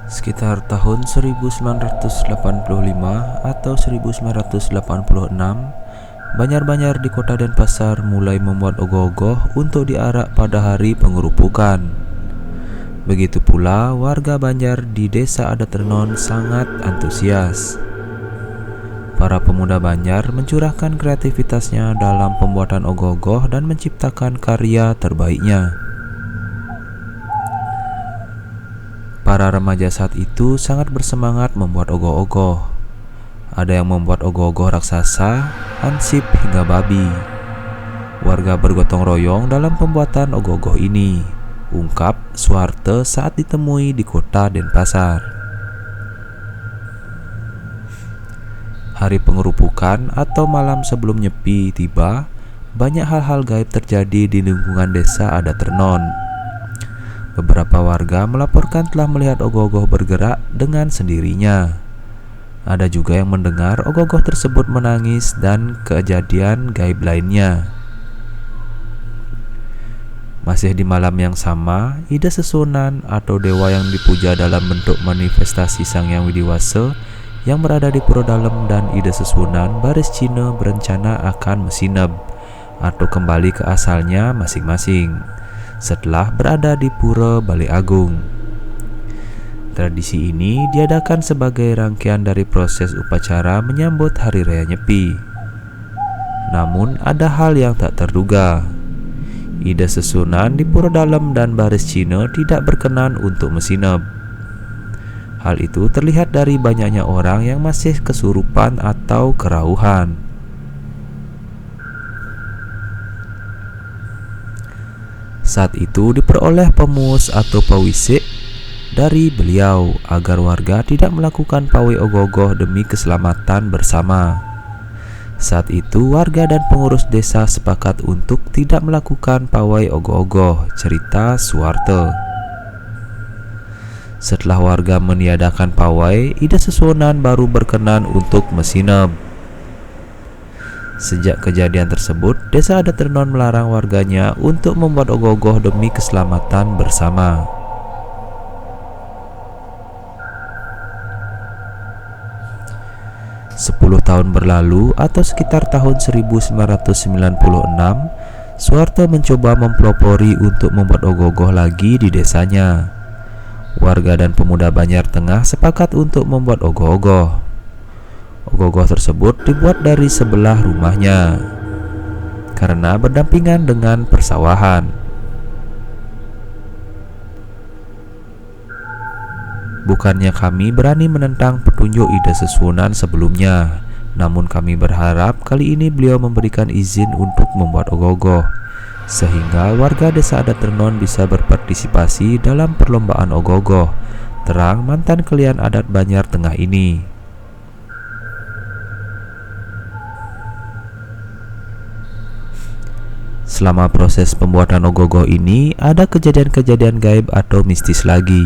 Sekitar tahun 1985 atau 1986, Banjar-Banjar di kota Denpasar mulai membuat ogoh-ogoh untuk diarak pada hari pengerupukan. Begitu pula warga Banjar di desa adat Renon sangat antusias. Para pemuda Banjar mencurahkan kreativitasnya dalam pembuatan ogoh-ogoh dan menciptakan karya terbaiknya. Para remaja saat itu sangat bersemangat membuat ogoh-ogoh. Ada yang membuat ogoh-ogoh raksasa, hansip hingga babi. Warga bergotong royong dalam pembuatan ogoh-ogoh ini, ungkap Suwarte saat ditemui di kota Denpasar. Hari pengerupukan atau malam sebelum Nyepi tiba, banyak hal-hal gaib terjadi di lingkungan desa adat Renon. Beberapa warga melaporkan telah melihat ogoh-ogoh bergerak dengan sendirinya. Ada juga yang mendengar ogoh-ogoh tersebut menangis dan kejadian gaib lainnya. Masih di malam yang sama, Ida Sesonan atau dewa yang dipuja dalam bentuk manifestasi Sang Hyang Widiwasa yang berada di Pura Dalem dan Ida Sesonan Baris Cina berencana akan mesinep atau kembali ke asalnya masing-masing setelah berada di Pura Balai Agung. Tradisi ini diadakan sebagai rangkaian dari proses upacara menyambut Hari Raya Nyepi. Namun ada hal yang tak terduga. Ida Sesonan di Pura Dalem dan Baris Cina tidak berkenan untuk mesinep. Hal itu terlihat dari banyaknya orang yang masih kesurupan atau kerauhan. Saat itu diperoleh pemus atau pawisik dari beliau agar warga tidak melakukan pawai ogoh-ogoh demi keselamatan bersama. Saat itu warga dan pengurus desa sepakat untuk tidak melakukan pawai ogoh-ogoh, cerita Suwarte. Setelah warga meniadakan pawai, Ida Sesonan baru berkenan untuk mesinep. Sejak kejadian tersebut, desa adat Renon melarang warganya untuk membuat ogoh-ogoh demi keselamatan bersama. Sepuluh tahun berlalu atau sekitar tahun 1996, Suwarte mencoba mempelopori untuk membuat ogoh-ogoh lagi di desanya. Warga dan pemuda Banjar Tengah sepakat untuk membuat ogoh-ogoh. Ogoh-ogoh tersebut dibuat dari sebelah rumahnya karena berdampingan dengan persawahan. Bukannya kami berani menentang petunjuk Ida Sesonan sebelumnya, namun kami berharap kali ini beliau memberikan izin untuk membuat ogoh-ogoh, sehingga warga desa adat Renon bisa berpartisipasi dalam perlombaan ogoh-ogoh, terang mantan kelian adat Banjar Tengah ini. Selama proses pembuatan ogoh-ogoh ini, ada kejadian-kejadian gaib atau mistis lagi.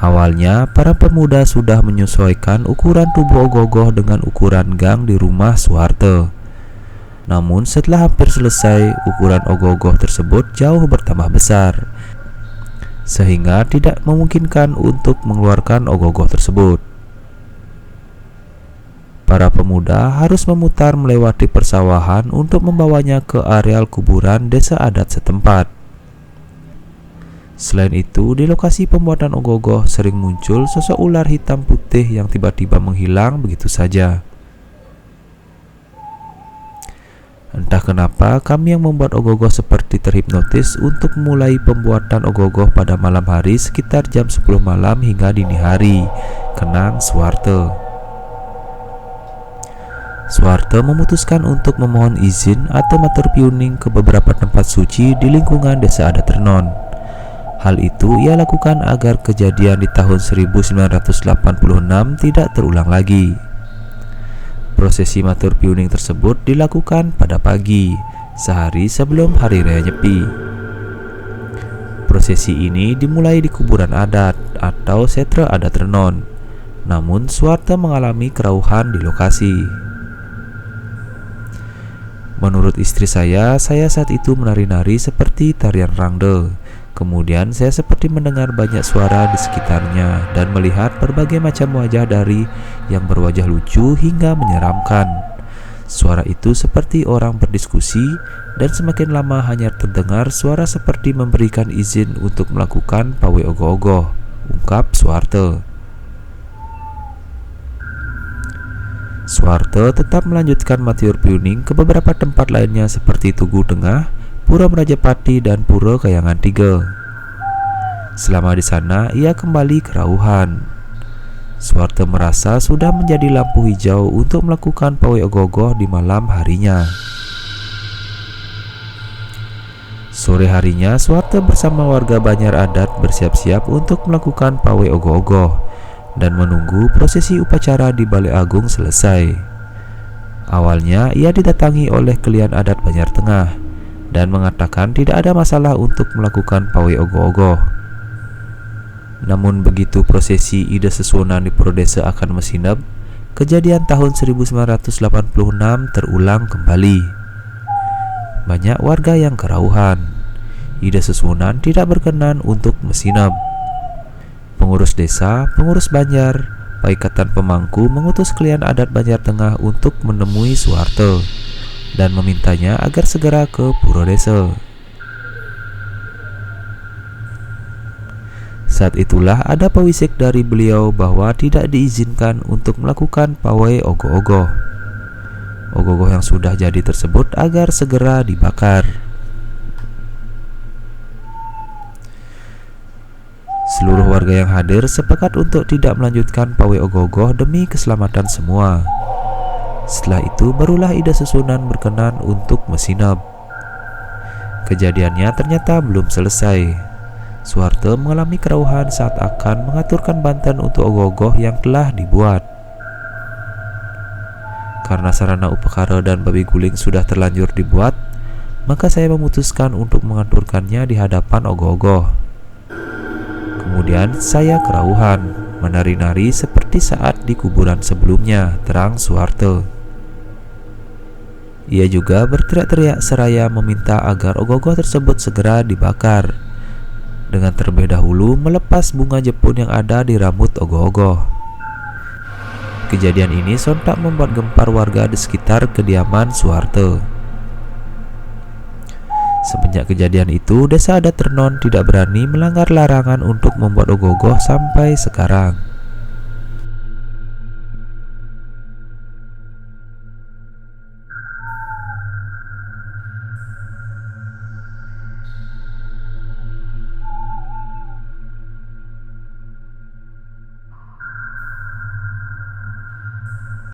Awalnya, para pemuda sudah menyesuaikan ukuran tubuh ogoh-ogoh dengan ukuran gang di rumah Suwarte. Namun setelah hampir selesai, ukuran ogoh-ogoh tersebut jauh bertambah besar, sehingga tidak memungkinkan untuk mengeluarkan ogoh-ogoh tersebut. Para pemuda harus memutar melewati persawahan untuk membawanya ke areal kuburan desa adat setempat. Selain itu, di lokasi pembuatan ogoh-ogoh sering muncul sosok ular hitam putih yang tiba-tiba menghilang begitu saja. Entah kenapa kami yang membuat ogoh-ogoh seperti terhipnotis untuk memulai pembuatan ogoh-ogoh pada malam hari sekitar jam 10 malam hingga dini hari, kenang Suwarte. Suwarte memutuskan untuk memohon izin atau matur piuning ke beberapa tempat suci di lingkungan desa adat Renon. Hal itu ia lakukan agar kejadian di tahun 1986 tidak terulang lagi. Prosesi matur piuning tersebut dilakukan pada pagi, sehari sebelum Hari Raya Nyepi. Prosesi ini dimulai di kuburan adat atau setra adat Renon. Namun Suwarte mengalami kerauhan di lokasi. Menurut istri saya saat itu menari-nari seperti tarian rangde. Kemudian saya seperti mendengar banyak suara di sekitarnya dan melihat berbagai macam wajah dari yang berwajah lucu hingga menyeramkan. Suara itu seperti orang berdiskusi dan semakin lama hanya terdengar suara seperti memberikan izin untuk melakukan pawai ogoh-ogoh, ungkap Suharto. Suharto tetap melanjutkan Matiur Piuning ke beberapa tempat lainnya seperti Tugu Tengah, Pura Merajapati, dan Pura Kayangan 3. Selama di sana, ia kembali kerauhan. Suharto merasa sudah menjadi lampu hijau untuk melakukan pawai ogoh-ogoh di malam harinya. Sore harinya, Suharto bersama warga Banjar Adat bersiap-siap untuk melakukan pawai ogoh-ogoh dan menunggu prosesi upacara di Balai Agung selesai. Awalnya, ia didatangi oleh Kelian Adat Banjar Tengah dan mengatakan tidak ada masalah untuk melakukan pawai ogoh-ogoh. Namun begitu prosesi Ida Sesonan di Pura Desa akan mesinap, kejadian tahun 1986 terulang kembali. Banyak warga yang kerauhan. Ida Sesonan tidak berkenan untuk mesinap. Pengurus desa, pengurus Banjar, Paikatan Pemangku mengutus Kelian Adat Banjar Tengah untuk menemui Suharto dan memintanya agar segera ke Pura Desa. Saat itulah ada pewisik dari beliau bahwa tidak diizinkan untuk melakukan pawai ogoh-ogoh. Ogoh-ogoh yang sudah jadi tersebut agar segera dibakar. Seluruh warga yang hadir sepakat untuk tidak melanjutkan pawai ogoh-ogoh demi keselamatan semua. Setelah itu barulah Ida Sesonan berkenan untuk mesinap. Kejadiannya ternyata belum selesai. Suharto mengalami kerauhan saat akan mengaturkan banten untuk ogoh-ogoh yang telah dibuat. Karena sarana upakara dan babi guling sudah terlanjur dibuat, maka saya memutuskan untuk mengaturkannya di hadapan ogoh-ogoh. Kemudian saya kerauhan, menari-nari seperti saat di kuburan sebelumnya, terang Suharto. Ia juga berteriak-teriak seraya meminta agar ogoh-ogoh tersebut segera dibakar, dengan terlebih dahulu melepas bunga jepun yang ada di rambut ogoh-ogoh. Kejadian ini sontak membuat gempar warga di sekitar kediaman Suharto. Semenjak kejadian itu, Desa Adat Renon tidak berani melanggar larangan untuk membuat ogoh-ogoh sampai sekarang.